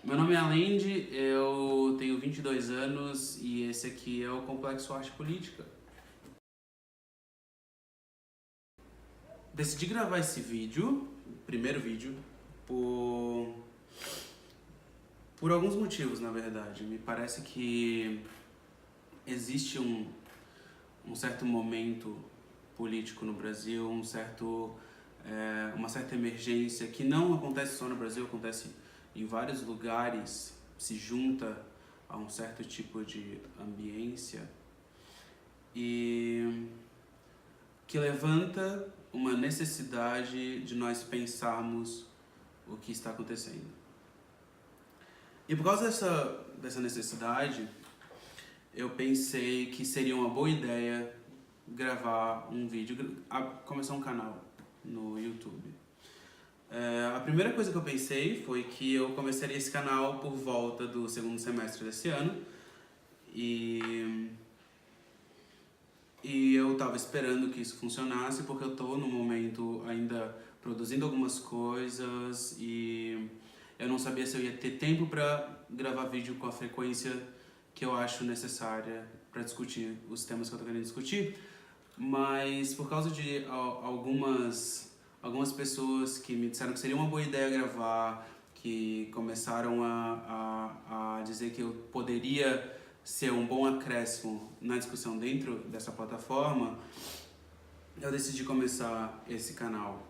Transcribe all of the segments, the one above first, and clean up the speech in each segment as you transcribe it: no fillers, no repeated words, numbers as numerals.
Meu nome é Alendi, eu tenho 22 anos e esse aqui é o Complexo Arte Política. Decidi gravar esse vídeo, o primeiro vídeo, por alguns motivos, na verdade. Me parece que existe um certo momento político no Brasil, uma certa emergência que não acontece só no Brasil, acontece em vários lugares, se junta a um certo tipo de ambiência e que levanta uma necessidade de nós pensarmos o que está acontecendo. E por causa dessa necessidade, eu pensei que seria uma boa ideia gravar um vídeo, começar um canal no YouTube. A primeira coisa que eu pensei foi que eu começaria esse canal por volta do segundo semestre desse ano e eu estava esperando que isso funcionasse porque eu estou no momento ainda produzindo algumas coisas e eu não sabia se eu ia ter tempo para gravar vídeo com a frequência que eu acho necessária para discutir os temas que eu estou querendo discutir, mas por causa de algumas pessoas que me disseram que seria uma boa ideia gravar, que começaram a dizer que eu poderia ser um bom acréscimo na discussão dentro dessa plataforma, eu decidi começar esse canal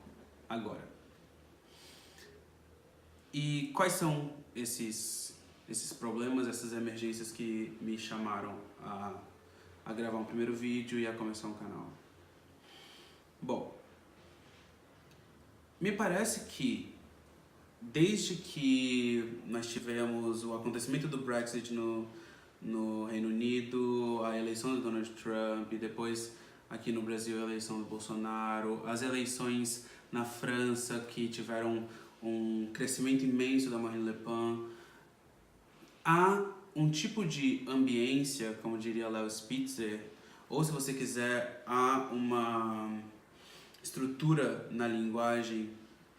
agora. E quais são esses problemas, essas emergências que me chamaram a gravar um primeiro vídeo e a começar um canal? Bom, me parece que desde que nós tivemos o acontecimento do Brexit no Reino Unido, a eleição do Donald Trump e depois aqui no Brasil a eleição do Bolsonaro, as eleições na França que tiveram um crescimento imenso da Marine Le Pen, há um tipo de ambiência, como diria Léo Spitzer, ou se você quiser, há uma estrutura na linguagem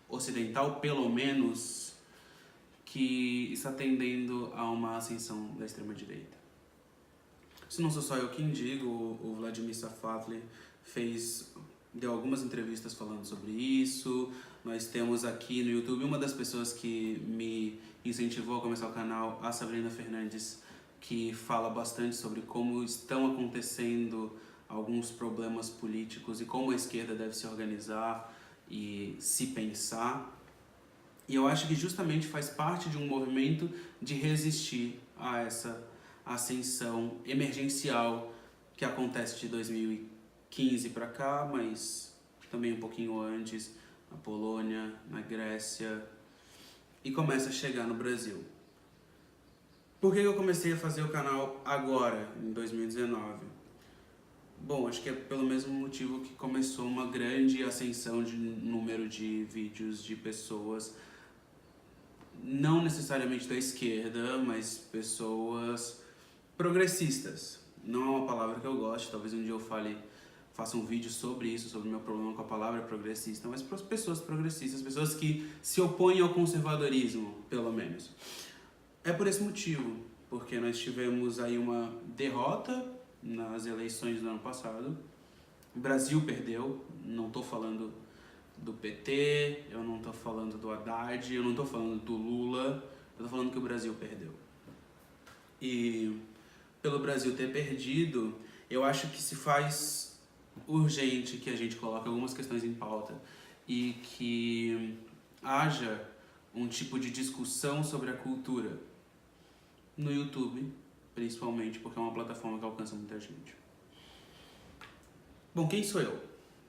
ocidental, pelo menos, que está tendendo a uma ascensão da extrema-direita. Isso não sou só eu quem digo, o Vladimir Safatli deu algumas entrevistas falando sobre isso. Nós temos aqui no YouTube uma das pessoas que me incentivou a começar o canal, a Sabrina Fernandes, que fala bastante sobre como estão acontecendo alguns problemas políticos e como a esquerda deve se organizar e se pensar. E eu acho que justamente faz parte de um movimento de resistir a essa ascensão emergencial que acontece de 2015 para cá, mas também um pouquinho antes, na Polônia, na Grécia, e começa a chegar no Brasil. Por que eu comecei a fazer o canal agora, em 2019? Bom, acho que é pelo mesmo motivo que começou uma grande ascensão de número de vídeos de pessoas, não necessariamente da esquerda, mas pessoas progressistas. Não é uma palavra que eu gosto, talvez um dia eu faça um vídeo sobre isso, sobre o meu problema com a palavra progressista, mas para as pessoas progressistas, pessoas que se opõem ao conservadorismo, pelo menos. É por esse motivo, porque nós tivemos aí uma derrota nas eleições do ano passado. O Brasil perdeu, não estou falando do PT, eu não estou falando do Haddad, eu não estou falando do Lula, eu estou falando que o Brasil perdeu. E pelo Brasil ter perdido, eu acho que se faz urgente que a gente coloque algumas questões em pauta e que haja um tipo de discussão sobre a cultura no YouTube, principalmente porque é uma plataforma que alcança muita gente. Bom, quem sou eu?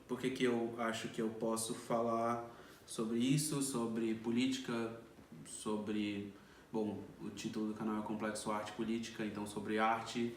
Por que eu acho que eu posso falar sobre isso, sobre política, sobre... Bom, o título do canal é Complexo Arte Política, então sobre arte.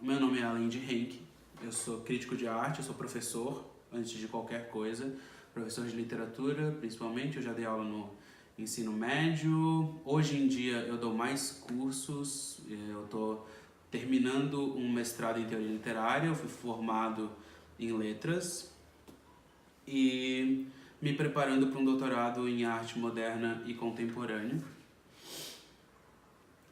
Meu nome é Alendi Henk, eu sou crítico de arte, eu sou professor, antes de qualquer coisa, professor de literatura, principalmente. Eu já dei aula no ensino médio. Hoje em dia eu dou mais cursos, eu estou terminando um mestrado em teoria literária, eu fui formado em letras e me preparando para um doutorado em arte moderna e contemporânea.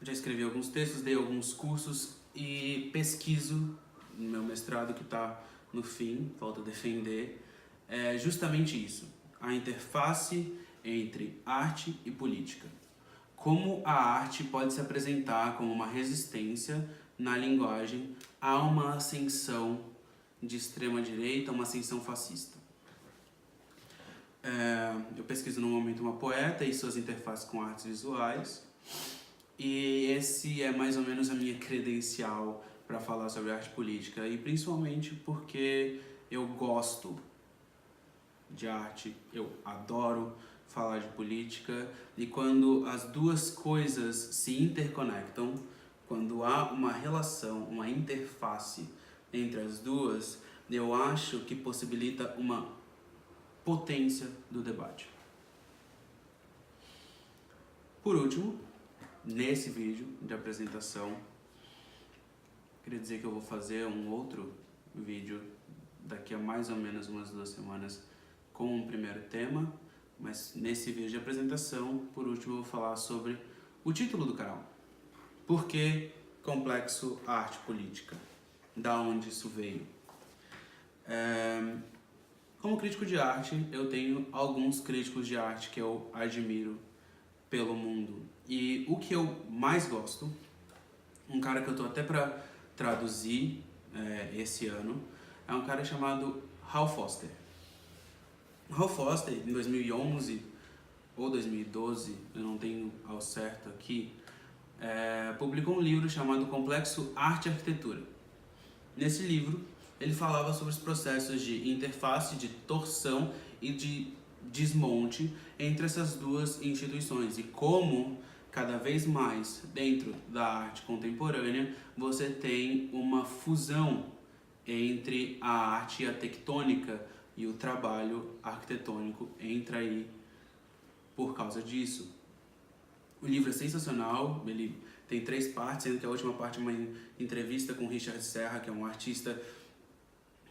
Já escrevi alguns textos, dei alguns cursos e pesquiso no meu mestrado que está no fim, falta defender, é justamente isso, a interface entre arte e política. Como a arte pode se apresentar como uma resistência na linguagem a uma ascensão de extrema-direita, uma ascensão fascista. Eu pesquiso no momento uma poeta e suas interfaces com artes visuais, e esse é mais ou menos a minha credencial para falar sobre arte política, e principalmente porque eu gosto de arte, eu adoro falar de política, e quando as duas coisas se interconectam, quando há uma relação, uma interface entre as duas, eu acho que possibilita uma potência do debate. Por último, nesse vídeo de apresentação, queria dizer que eu vou fazer um outro vídeo daqui a mais ou menos umas 2 semanas com um primeiro tema, mas nesse vídeo de apresentação, por último, eu vou falar sobre o título do canal. Por que Complexo Arte Política? Da onde isso veio? Como crítico de arte, eu tenho alguns críticos de arte que eu admiro pelo mundo. E o que eu mais gosto, um cara que eu tô até para traduzir esse ano, é um cara chamado Hal Foster. Hal Foster, em 2011 ou 2012, eu não tenho ao certo aqui, publicou um livro chamado Complexo Arte e Arquitetura. Nesse livro, ele falava sobre os processos de interface, de torção e de desmonte entre essas duas instituições, e como cada vez mais dentro da arte contemporânea você tem uma fusão entre a arte e a tectônica, e o trabalho arquitetônico entra aí por causa disso. O livro é sensacional, ele tem 3 partes, sendo que a última parte é uma entrevista com Richard Serra, que é um artista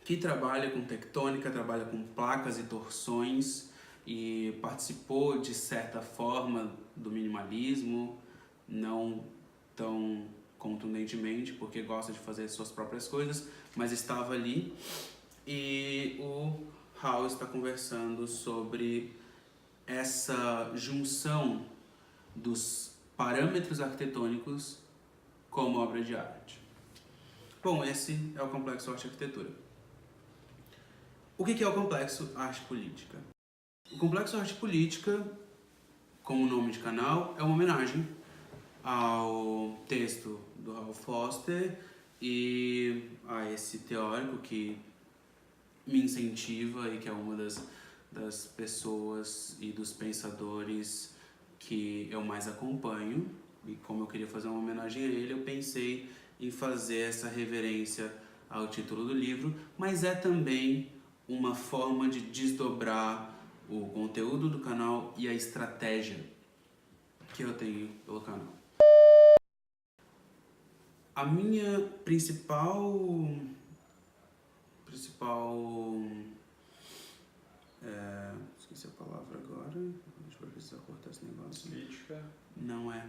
que trabalha com tectônica, trabalha com placas e torções, e participou de certa forma do minimalismo, não tão contundentemente, porque gosta de fazer suas próprias coisas, mas estava ali. E o Hal está conversando sobre essa junção dos parâmetros arquitetônicos como obra de arte. Bom, esse é o Complexo Arte e Arquitetura. O que é o Complexo Arte Política? O Complexo Arte Política, como nome de canal, é uma homenagem ao texto do Hal Foster e a esse teórico que me incentiva e que é uma das pessoas e dos pensadores que eu mais acompanho. E como eu queria fazer uma homenagem a ele, eu pensei em fazer essa reverência ao título do livro, mas é também uma forma de desdobrar o conteúdo do canal e a estratégia que eu tenho pelo canal. A minha principal esqueci a palavra agora, deixa eu precisar cortar esse negócio. Crítica. Não é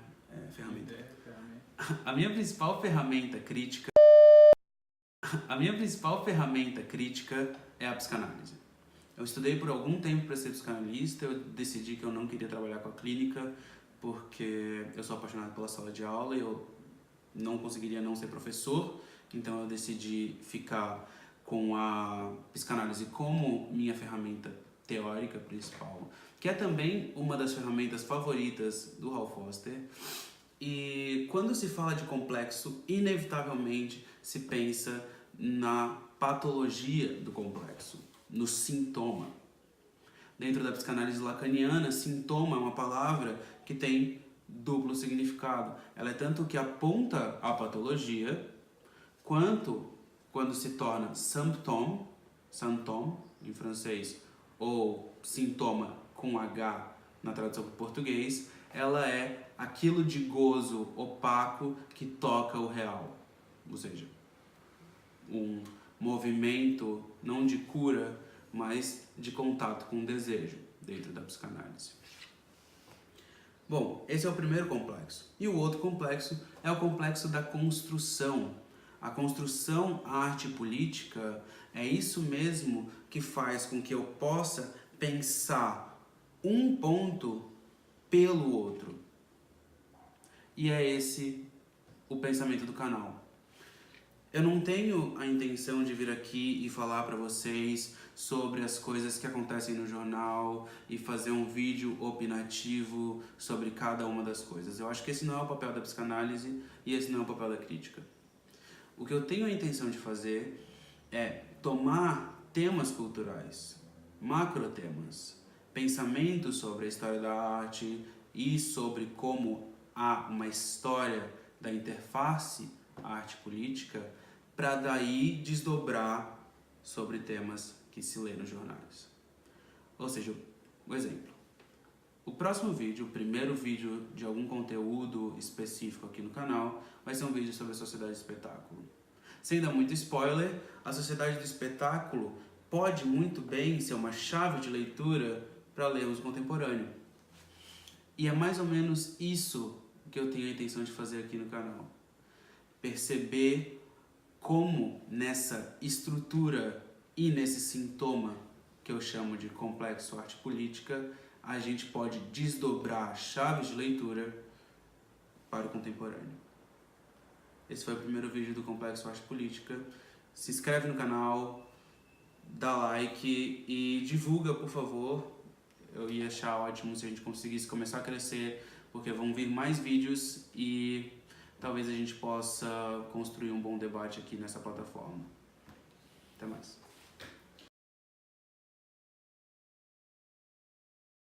ferramenta. Ferramenta. A minha principal ferramenta crítica é a psicanálise. Eu estudei por algum tempo para ser psicanalista, eu decidi que eu não queria trabalhar com a clínica, porque eu sou apaixonado pela sala de aula e eu não conseguiria não ser professor, então eu decidi ficar com a psicanálise como minha ferramenta teórica principal, que é também uma das ferramentas favoritas do Hal Foster. E quando se fala de complexo, inevitavelmente se pensa na patologia do complexo, no sintoma. Dentro da psicanálise lacaniana, sintoma é uma palavra que tem duplo significado. Ela é tanto que aponta a patologia, quanto quando se torna symptôme em francês, ou sintoma com H na tradução para o português, ela é aquilo de gozo opaco que toca o real. Ou seja, um movimento não de cura, mas de contato com o desejo. dentro da psicanálise. Bom, esse é o primeiro complexo. E o outro complexo é o complexo da construção. A construção arte política é isso mesmo que faz com que eu possa pensar um ponto pelo outro. E é esse o pensamento do canal. Eu não tenho a intenção de vir aqui e falar para vocês sobre as coisas que acontecem no jornal e fazer um vídeo opinativo sobre cada uma das coisas. Eu acho que esse não é o papel da psicanálise e esse não é o papel da crítica. O que eu tenho a intenção de fazer é tomar temas culturais, macrotemas, pensamentos sobre a história da arte e sobre como há uma história da interface arte-política, para daí desdobrar sobre temas que se lê nos jornais. Ou seja, um exemplo. O próximo vídeo, o primeiro vídeo de algum conteúdo específico aqui no canal, vai ser um vídeo sobre a sociedade do espetáculo. Sem dar muito spoiler, a sociedade do espetáculo pode muito bem ser uma chave de leitura para lermos o contemporâneo. E é mais ou menos isso que eu tenho a intenção de fazer aqui no canal. Perceber como nessa estrutura e nesse sintoma que eu chamo de complexo arte política, a gente pode desdobrar chaves de leitura para o contemporâneo. Esse foi o primeiro vídeo do Complexo Arte Política. Se inscreve no canal, dá like e divulga, por favor. Eu ia achar ótimo se a gente conseguisse começar a crescer, porque vão vir mais vídeos e talvez a gente possa construir um bom debate aqui nessa plataforma. Até mais.